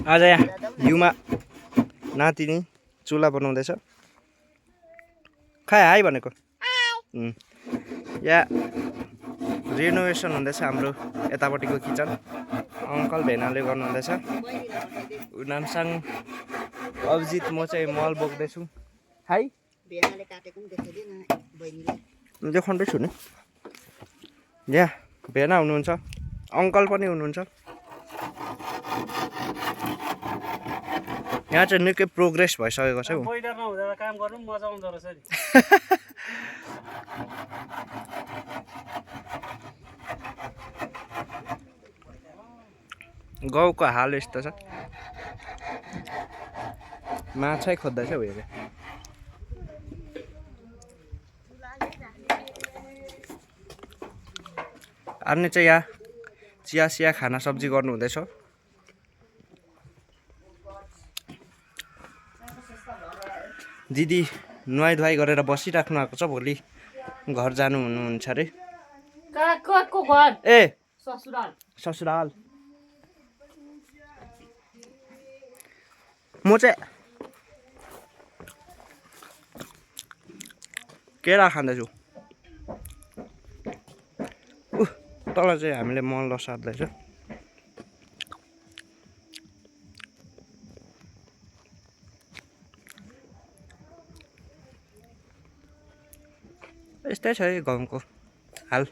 आज यहाँ हिउँमा नातिनी चुला बनाउँदैछ खै हाई भनेको यहाँ रिनोभेसन हुँदैछ हाम्रो यतापट्टिको किचन अङ्कल भेनाले गर्नुहुँदैछ नामसाङ अभिजित म चाहिँ मल बोक्दैछु हाई भेनाले काटेको पनि देखाइदिएन बहिनीले देखाउँदैछु नि यहाँ भेना हुनुहुन्छ अङ्कल पनि हुनुहुन्छ यहाँ चाहिँ निकै प्रोग्रेस भइसकेको छ हौ बोइलर नहुँदा काम गर्नु पनि मजा आउँदो रहेछ नि गाउँको हाल यस्तो छ माछै खोज्दैछ हौ हेरे अनि चाहिँ यहाँ चिया सिया खाना सब्जी गर्नु हुँदैछ दिदी नुहाई धुवाई गरेर बसिराख्नु भएको छ भोलि घर जानु हुनुहुन्छ अरे काको घर ए ससुराल ससुराल म चाहिँ केरा खाँदैछु तल चाहिँ हामीले मल लसार्दैछ यस्तै छ है गाउँको हाल